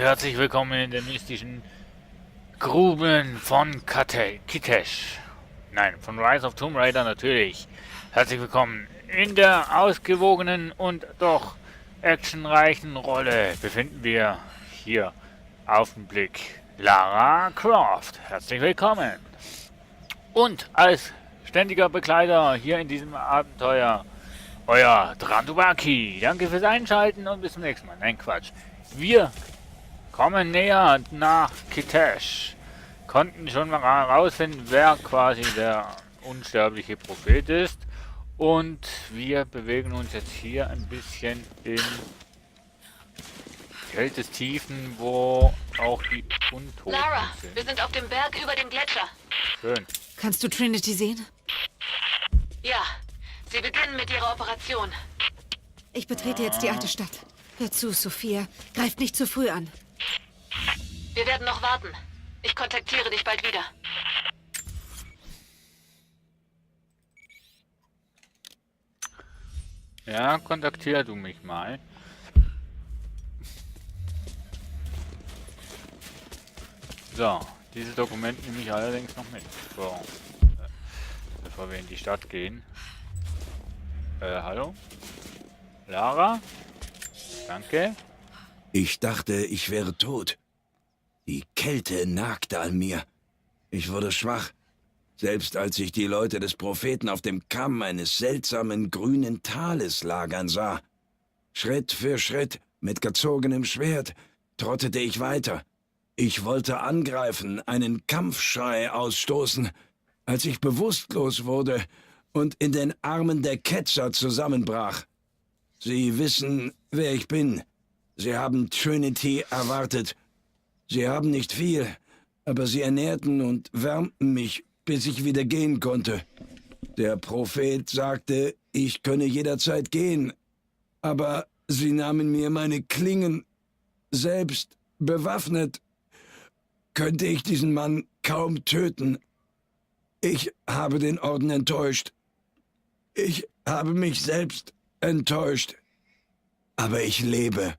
herzlich willkommen in den mystischen Gruben von Kitesh. Nein, von Rise of Tomb Raider natürlich. Herzlich willkommen in der ausgewogenen und doch actionreichen Rolle befinden wir hier auf den Blick Lara Croft. Herzlich willkommen. Und als ständiger Begleiter hier in diesem Abenteuer euer Drandubaki. Danke fürs Einschalten und bis zum nächsten Mal. Nein, Quatsch. Wir kommen näher nach Kitesh. Konnten schon mal herausfinden, wer quasi der unsterbliche Prophet ist. Und wir bewegen uns jetzt hier ein bisschen in Kältestiefen, wo auch die Untoten Lara, sind. wir sind auf dem Berg über dem Gletscher. Schön. Kannst du Trinity sehen? Ja, sie beginnen mit ihrer Operation. Ich betrete jetzt die alte Stadt. Hör zu, Sophia. Greift nicht zu früh an. Wir werden noch warten. Ich kontaktiere dich bald wieder. Ja, kontaktier du mich mal. So, dieses Dokument nehme ich allerdings noch mit, bevor wir in die Stadt gehen. Hallo? Lara? Danke. Ich dachte, ich wäre tot. Die Kälte nagte an mir. Ich wurde schwach, selbst als ich die Leute des Propheten auf dem Kamm eines seltsamen grünen Tales lagern sah. Schritt für Schritt, mit gezogenem Schwert, trottete ich weiter. Ich wollte angreifen, einen Kampfschrei ausstoßen, als ich bewusstlos wurde und in den Armen der Ketzer zusammenbrach. Sie wissen, wer ich bin. Sie haben Trinity erwartet. Sie haben nicht viel, aber sie ernährten und wärmten mich, bis ich wieder gehen konnte. Der Prophet sagte, ich könne jederzeit gehen, aber sie nahmen mir meine Klingen. Selbst bewaffnet könnte ich diesen Mann kaum töten. Ich habe den Orden enttäuscht. Ich habe mich selbst enttäuscht. Aber ich lebe.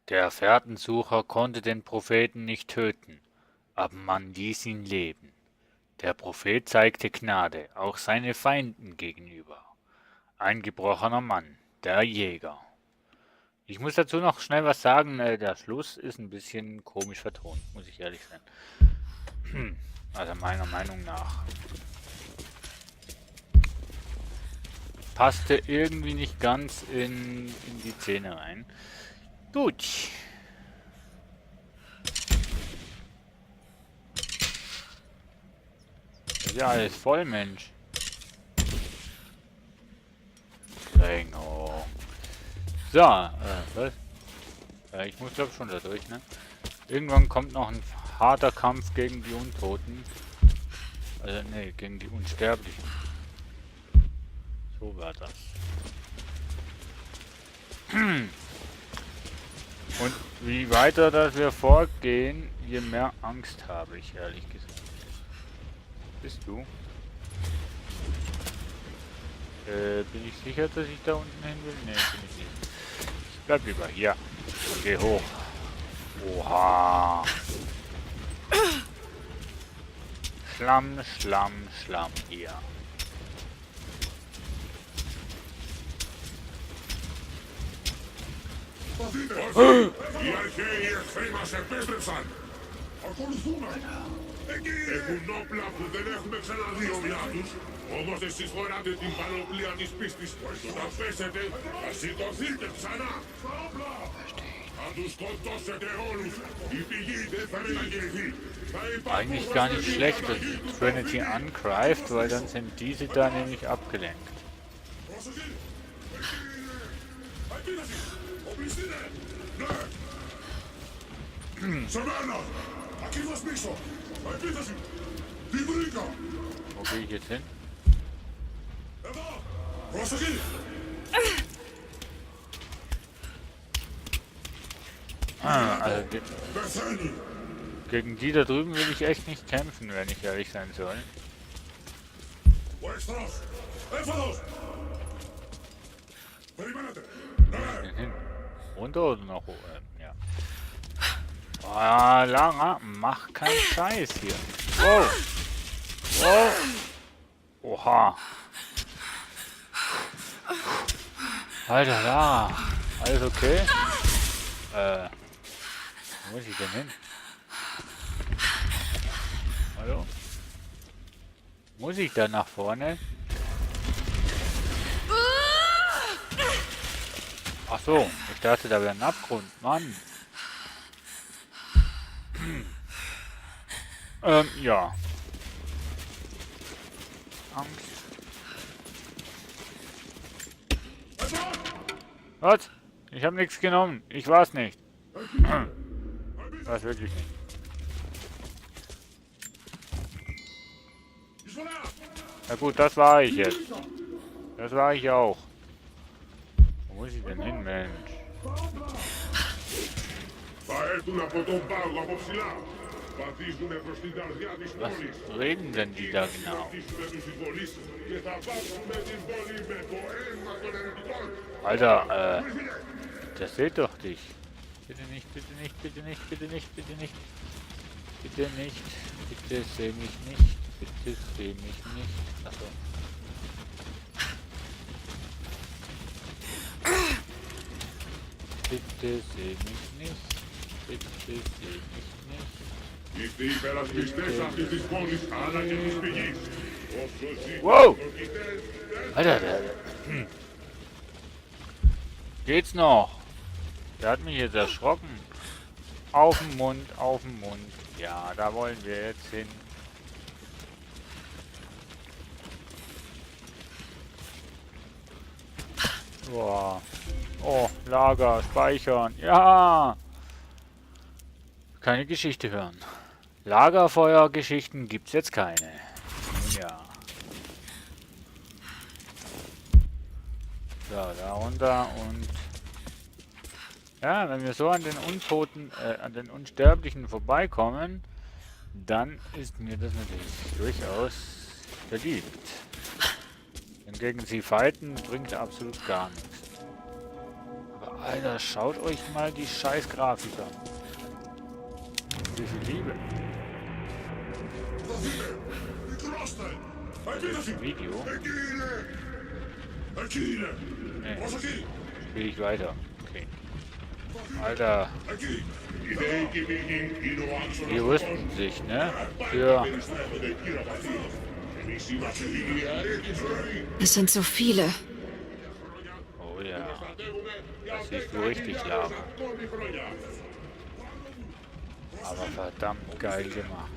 Der Fährtensucher konnte den Propheten nicht töten, aber man ließ ihn leben. Der Prophet zeigte Gnade, auch seine Feinden gegenüber. Ein gebrochener Mann, der Jäger. Ich muss dazu noch schnell was sagen, der Schluss ist ein bisschen komisch vertont, muss ich ehrlich sein. Also meiner Meinung nach. Passte irgendwie nicht ganz in die Szene rein. Gut. Ist ja alles voll, Mensch. Rengo. So, was? Ich muss glaube schon da durch, ne? Irgendwann kommt noch ein harter Kampf gegen die Untoten. Also, ne, gegen die Unsterblichen. So war das. Und wie weiter dass wir vorgehen, je mehr Angst habe ich, ehrlich gesagt. Bist du? Bin ich sicher, dass ich da unten hin will? Ne, bin ich nicht. Ich bleib lieber hier. Geh hoch. Oha. Schlamm, Schlamm, Schlamm hier. Οι αρχαίοι εχθροί μας επέστρεψαν! Ακολουθούμε! Έχουν όπλα που δεν έχουμε ξαναδεί ομοιά τους, όμως εσείς φοράτε την πανοπλία της πίστης. Όταν πέσετε, θα σηκωθείτε ξανά! Στα όπλα! Θα τους σκοτώσετε όλους! Η πηγή δεν θα μετακινηθεί! Eigentlich gar nicht schlecht, dass Trinity angreift, weil dann sind diese da nämlich abgelenkt. Wo gehe ich jetzt hin? Also gegen die da drüben will ich echt nicht kämpfen, wenn ich ehrlich sein soll. Hin. Runter oder nach oben? Ja. Ah, Lara, mach keinen Scheiß hier. Wow. Wow. Oha. Alter, Lara. Alles okay? Wo muss ich denn hin? Hallo? Muss ich da nach vorne? Ach so, ich dachte, da wäre ein Abgrund. Mann. Ja. Angst. Was? Ich habe nichts genommen. Ich war's nicht. War's wirklich nicht. Na gut, das war ich jetzt. Das war ich auch. Wo muss ich denn hin, Mensch? Was reden denn die da genau? Alter, das seht doch dich. Bitte nicht, bitte nicht, bitte nicht, bitte nicht, bitte nicht. Bitte nicht, bitte seh mich nicht, bitte seh mich nicht. Achso. Bitte seh mich nicht, bitte seh mich nicht. Wow! Alter, Geht's noch? Der hat mich jetzt erschrocken. Auf den Mund, auf den Mund. Ja, da wollen wir jetzt hin. Boah. Oh, Lager, speichern. Ja! Keine Geschichte hören. Lagerfeuergeschichten gibt's jetzt keine. Nun ja. So, da runter und... Ja, wenn wir so an den Untoten, an den Unsterblichen vorbeikommen, dann ist mir das natürlich durchaus beliebt. Denn gegen sie fighten bringt absolut gar nichts. Aber Alter, schaut euch mal die scheiß Grafik an. Wie viel Liebe. Das Video. Nee. Spiel ich weiter. Okay. Alter. Die rüsten sich, ne? Für... Es sind so viele. Oh ja. Das siehst du richtig, Lara. Aber verdammt geil gemacht.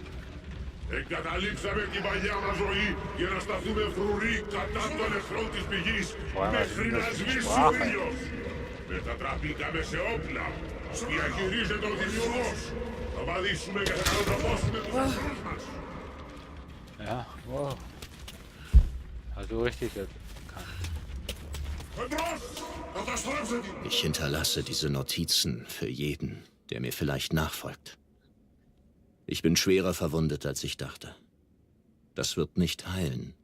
Εγκαταλείψαμε την παλιά μας ζωή για να σταθούμε φρουροί κατά των εχθρών της πηγής μέχρι να σβήσει ο ήλιος. Μετατραπήκαμε σε όπλα. Διαχειρίζεται ο Δημιουργός. Θα βαδίσουμε και θα κατατροπώσουμε τους εχθρούς μας. Ja, wow. Also richtig erkannt. Ich hinterlasse diese Notizen für jeden, der mir vielleicht nachfolgt. Ich bin schwerer verwundet, als ich dachte. Das wird nicht heilen.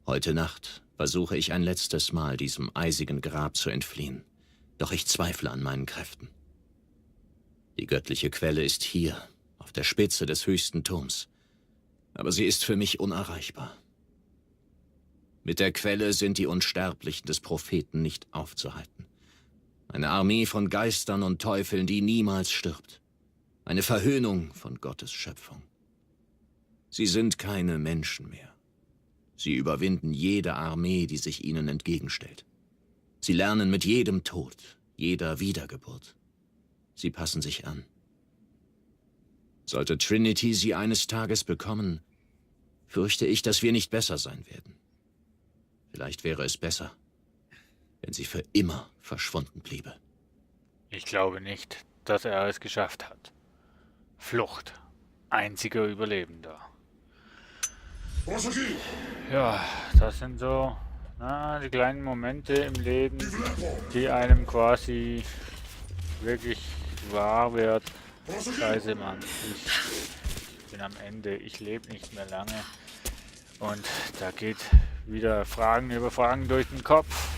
Heute Nacht versuche ich ein letztes Mal, diesem eisigen Grab zu entfliehen. Doch ich zweifle an meinen Kräften. Die göttliche Quelle ist hier, auf der Spitze des höchsten Turms. Aber sie ist für mich unerreichbar. Mit der Quelle sind die Unsterblichen des Propheten nicht aufzuhalten. Eine Armee von Geistern und Teufeln, die niemals stirbt. Eine Verhöhnung von Gottes Schöpfung. Sie sind keine Menschen mehr. Sie überwinden jede Armee, die sich ihnen entgegenstellt. Sie lernen mit jedem Tod, jeder Wiedergeburt. Sie passen sich an. Sollte Trinity sie eines Tages bekommen, fürchte ich, dass wir nicht besser sein werden. Vielleicht wäre es besser, wenn sie für immer verschwunden bliebe. Ich glaube nicht, dass er es geschafft hat. Flucht. Einziger Überlebender. Ja, das sind so die kleinen Momente im Leben, die einem quasi wirklich wahr wird. Scheiße, Mann. Ich bin am Ende. Ich lebe nicht mehr lange. Und da geht wieder Fragen über Fragen durch den Kopf.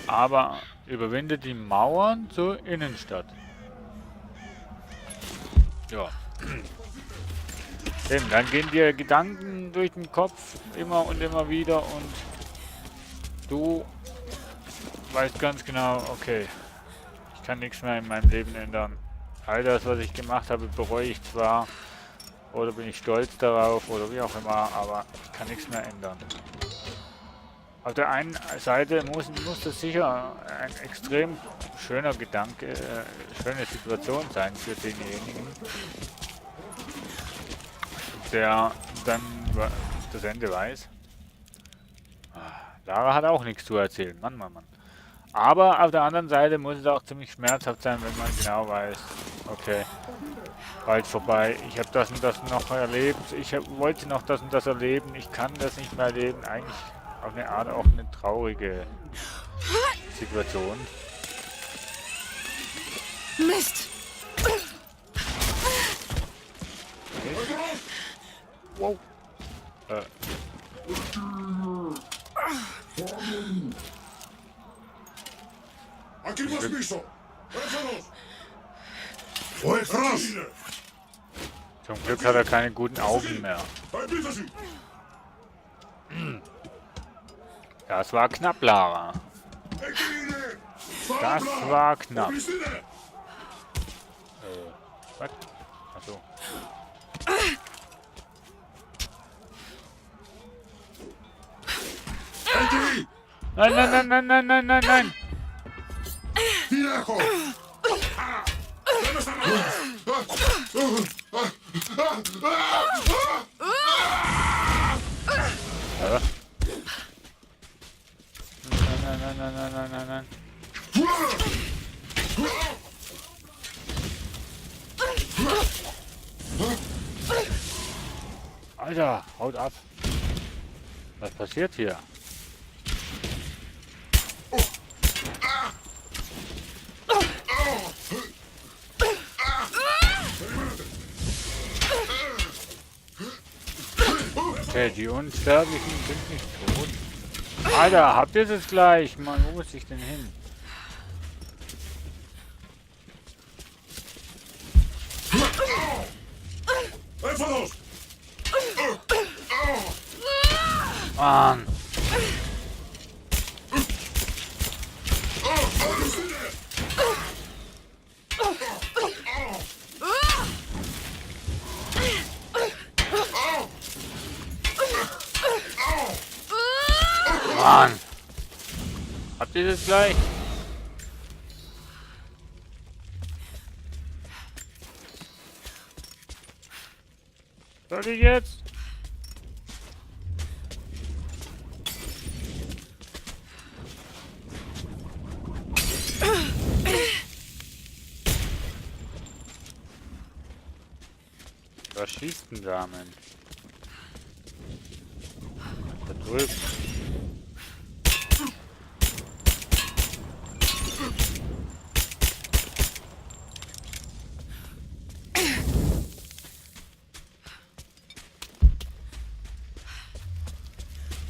Aber überwindet die Mauern zur Innenstadt. Ja. Eben, dann gehen dir Gedanken durch den Kopf immer und immer wieder und du weißt ganz genau, okay, ich kann nichts mehr in meinem Leben ändern. All das, was ich gemacht habe, bereue ich zwar oder bin ich stolz darauf oder wie auch immer, aber ich kann nichts mehr ändern. Auf der einen Seite muss das sicher ein extrem schöner Gedanke, schöne Situation sein für denjenigen, der dann das Ende weiß. Lara hat auch nichts zu erzählen, Mann, Mann, Mann. Aber auf der anderen Seite muss es auch ziemlich schmerzhaft sein, wenn man genau weiß, okay, bald vorbei, ich habe das und das noch erlebt, wollte noch das und das erleben, ich kann das nicht mehr erleben, eigentlich auf eine Art auch eine traurige Situation. Mist! Wow. Aquí más piso. ¡Échanos! ¡Fue Cross! Zum Glück hat er keine guten Augen mehr. Das war knapp, Lara. Das war knapp. Was? Achso. Nein, nein, nein, nein, nein, nein, nein, nein. ¡Viejo! ¿Dónde está Nein, nein, nein, nein, nein, nein, nein. Alter, haut ab. Was passiert hier? Okay, die Unsterblichen sind nicht tot. Alter, habt ihr es gleich? Mann, wo muss ich denn hin? Mann. Mann. Habt ihr das gleich? Soll ich jetzt? Was schießt denn da, Mensch? Da drüben.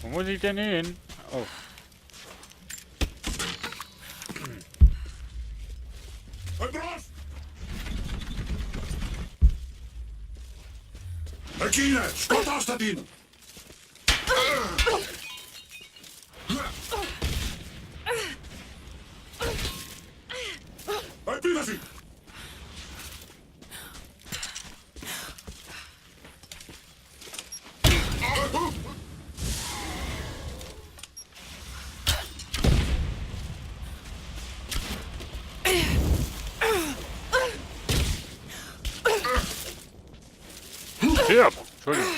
Wo muss ich denn hin? Oh. Aquile, skot achter din! Hij biedt sie! Ja, Entschuldigung.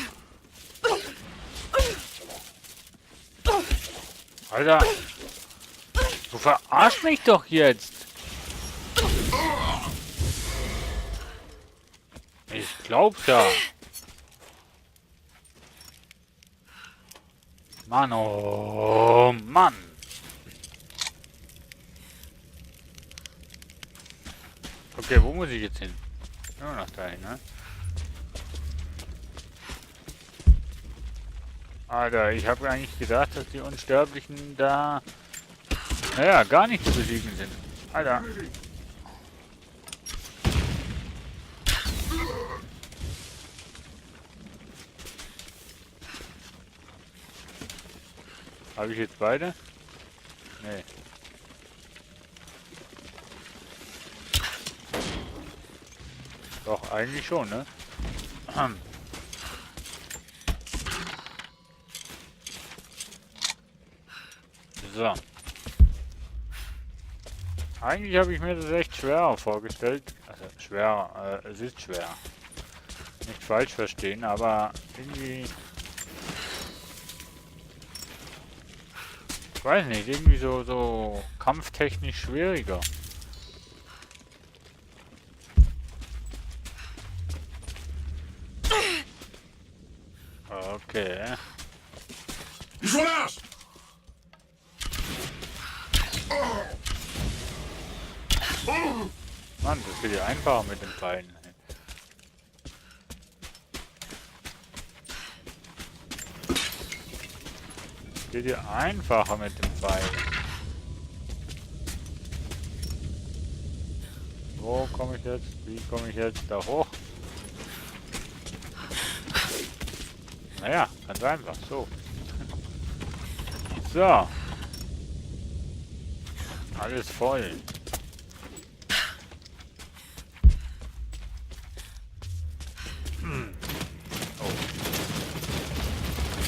Alter. Du verarsch mich doch jetzt. Ich glaub's ja. Mann, oh Mann. Okay, wo muss ich jetzt hin? Nur noch dahin, ne? Alter, ich habe eigentlich gedacht, dass die Unsterblichen da, naja, gar nicht zu besiegen sind. Alter. Habe ich jetzt beide? Nee. Doch, eigentlich schon, ne? So. Eigentlich habe ich mir das echt schwerer vorgestellt. Also schwer, es ist schwer. Nicht falsch verstehen, aber irgendwie... Ich weiß nicht, irgendwie so kampftechnisch schwieriger. Okay. Ich will das! Mann, das wird ja einfacher mit den Pfeilen. Geht ja einfacher mit dem Pfeil. Wo komme ich jetzt? Wie komme ich jetzt da hoch? Naja, ganz einfach. So. So. Alles voll.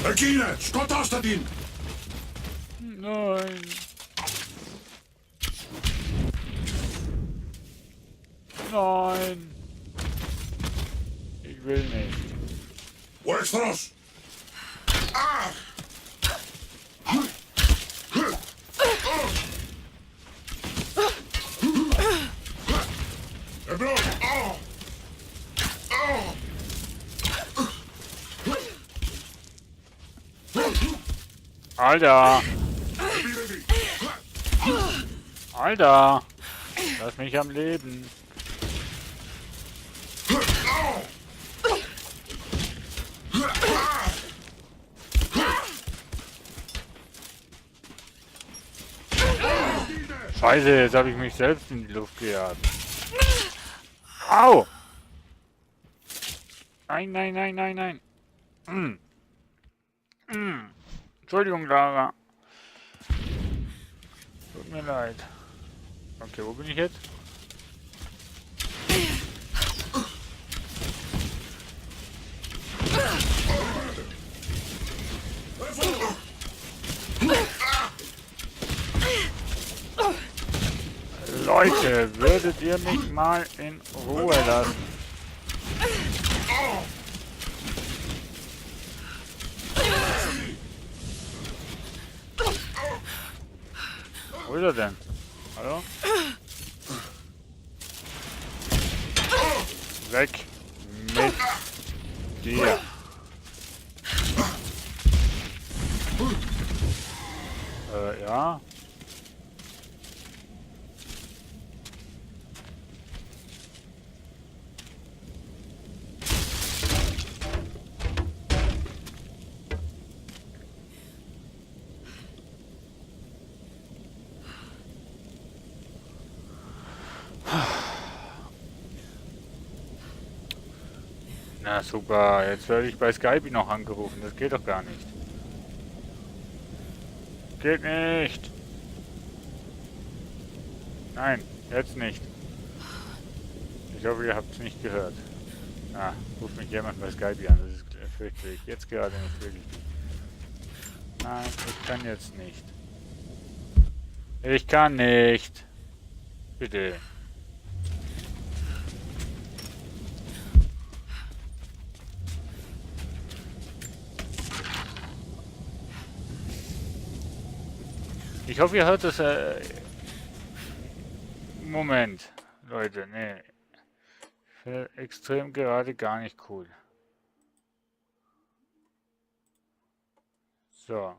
Εκείνε, σκοτώστε την! Nein. Nein. Ich will nicht. Ο εχθρός! Εμπρός! Alter! Alter! Lass mich am Leben. Scheiße, jetzt habe ich mich selbst in die Luft gejagt. Au! Nein, nein, nein, nein, nein. Entschuldigung, Lara. Tut mir leid. Okay, wo bin ich jetzt? Leute, würdet ihr mich mal in Ruhe lassen? Wo ist er denn? Hallo? Weg mit dir. Ja. Na super, jetzt werde ich bei Skype noch angerufen. Das geht doch gar nicht. Geht nicht. Nein, jetzt nicht. Ich hoffe, ihr habt es nicht gehört. Ah, ruft mich jemand bei Skype an. Das ist fürchterlich. Jetzt gerade nicht, wirklich nicht. Nein, ich kann jetzt nicht. Ich kann nicht. Bitte. Ich hoffe, ihr hört das. Moment, Leute, nee. Extrem gerade gar nicht cool. So.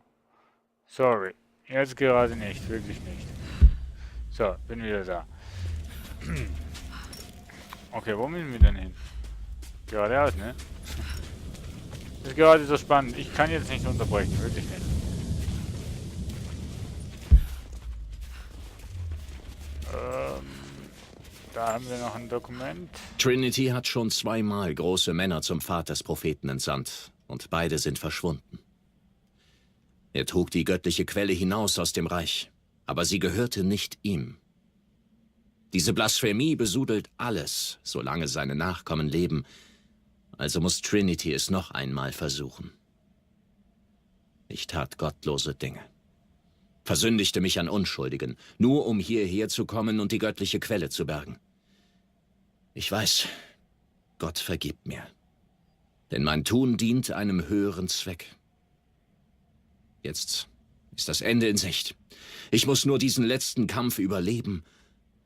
Sorry. Jetzt gerade nicht, wirklich nicht. So, bin wieder da. Okay, wo müssen wir denn hin? Geradeaus, ne? Das ist gerade so spannend. Ich kann jetzt nicht unterbrechen, wirklich nicht. Da haben wir noch ein Dokument. Trinity hat schon zweimal große Männer zum Pfad des Propheten entsandt und beide sind verschwunden. Er trug die göttliche Quelle hinaus aus dem Reich, aber sie gehörte nicht ihm. Diese Blasphemie besudelt alles, solange seine Nachkommen leben, also muss Trinity es noch einmal versuchen. Ich tat gottlose Dinge. Versündigte mich an Unschuldigen, nur um hierher zu kommen und die göttliche Quelle zu bergen. Ich weiß, Gott vergibt mir. Denn mein Tun dient einem höheren Zweck. Jetzt ist das Ende in Sicht. Ich muss nur diesen letzten Kampf überleben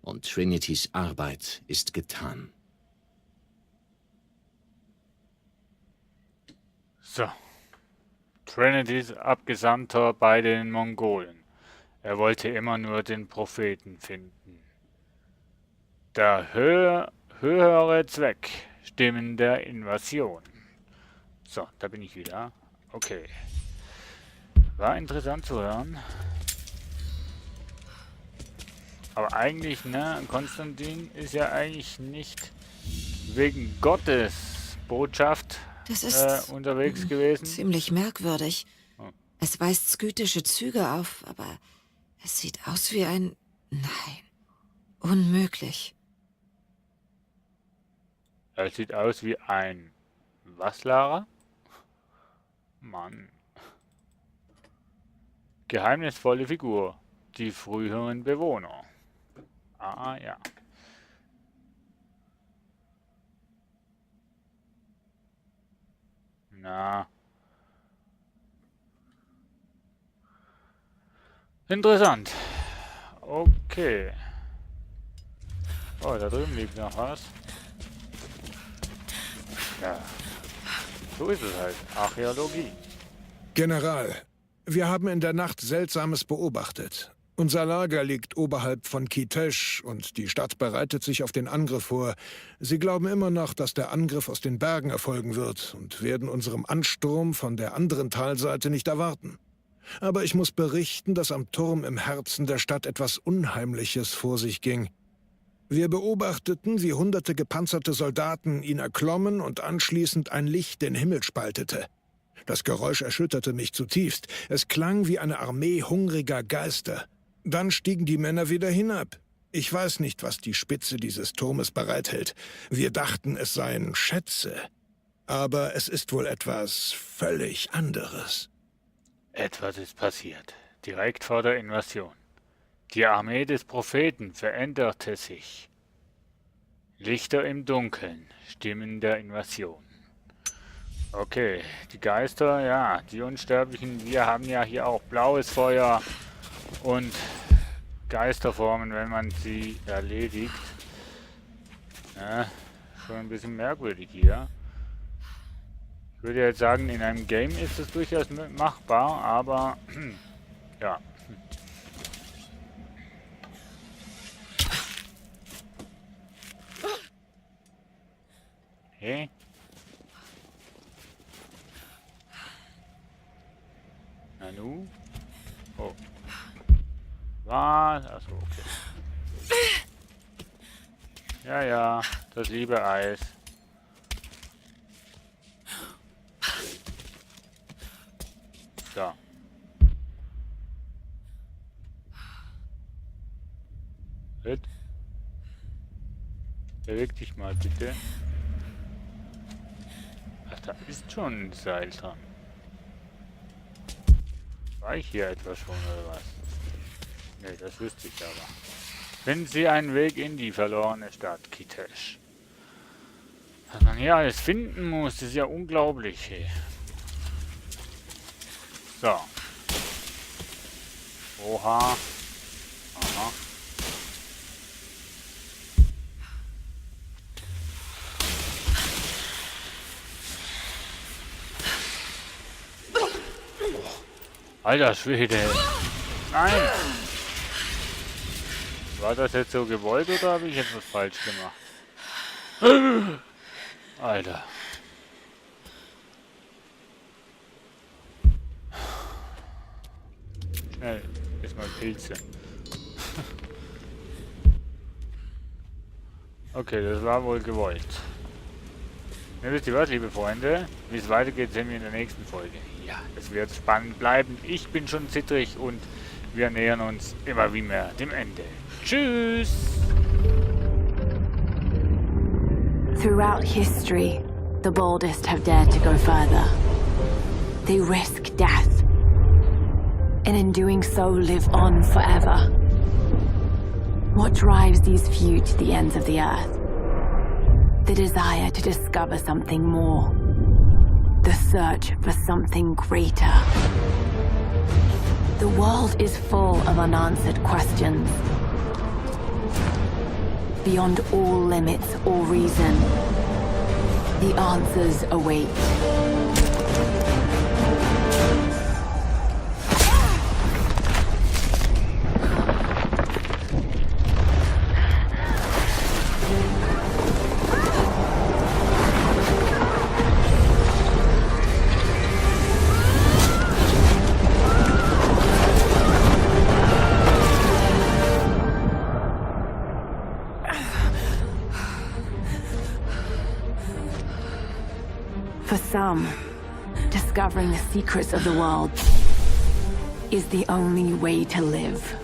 und Trinitys Arbeit ist getan. So. Trinitys Abgesandter bei den Mongolen. Er wollte immer nur den Propheten finden. Der höhere Zweck, Stimmen der Invasion. So, da bin ich wieder. Okay. War interessant zu hören. Aber eigentlich, ne, Konstantin ist ja eigentlich nicht wegen Gottes Botschaft Das ist unterwegs gewesen. ziemlich merkwürdig. Oh. Es weist skytische Züge auf, aber es sieht aus wie ein... Nein. Unmöglich. Er sieht aus wie ein... Was, Lara? Mann. Geheimnisvolle Figur. Die früheren Bewohner. Ah, ja. Na. Interessant. Okay. Oh, da drüben liegt noch was. Ja. So ist es halt. Archäologie. General, wir haben in der Nacht Seltsames beobachtet. Unser Lager liegt oberhalb von Kitesh und die Stadt bereitet sich auf den Angriff vor. Sie glauben immer noch, dass der Angriff aus den Bergen erfolgen wird und werden unserem Ansturm von der anderen Talseite nicht erwarten. Aber ich muss berichten, dass am Turm im Herzen der Stadt etwas Unheimliches vor sich ging. Wir beobachteten, wie hunderte gepanzerte Soldaten ihn erklommen und anschließend ein Licht den Himmel spaltete. Das Geräusch erschütterte mich zutiefst. Es klang wie eine Armee hungriger Geister. Dann stiegen die Männer wieder hinab. Ich weiß nicht, was die Spitze dieses Turmes bereithält. Wir dachten, es seien Schätze. Aber es ist wohl etwas völlig anderes. Etwas ist passiert. Direkt vor der Invasion. Die Armee des Propheten veränderte sich. Lichter im Dunkeln. Stimmen der Invasion. Okay, die Geister, ja, die Unsterblichen, wir haben ja hier auch blaues Feuer und Geisterformen, wenn man sie erledigt. Ja, schon ein bisschen merkwürdig hier. Ich würde jetzt sagen, in einem Game ist es durchaus machbar, aber ja. Okay. Nanu? Oh. Was? Achso, okay. Ja, ja, das liebe Eis. So. Gut. Beweg dich mal bitte. Ach, da ist schon ein Seil dran. War ich hier etwa schon oder was? Ne, das wüsste ich aber. Finden Sie einen Weg in die verlorene Stadt Kitesh. Was man hier alles finden muss, ist ja unglaublich. Hey. So. Oha. Aha. Alter Schwede. Nein! War das jetzt so gewollt oder habe ich jetzt was falsch gemacht? Alter. Schnell, erstmal Pilze. Okay, das war wohl gewollt. Ihr wisst ihr was, liebe Freunde? Wie es weitergeht, sehen wir in der nächsten Folge. Ja, es wird spannend bleiben. Ich bin schon zittrig und wir nähern uns immer wie mehr dem Ende. Tschüss! Throughout history, the boldest have dared to go further. They risk death, and in doing so live on forever. What drives these few to the ends of the earth? The desire to discover something more. The search for something greater. The world is full of unanswered questions. Beyond all limits or reason, the answers await. For some, discovering the secrets of the world is the only way to live.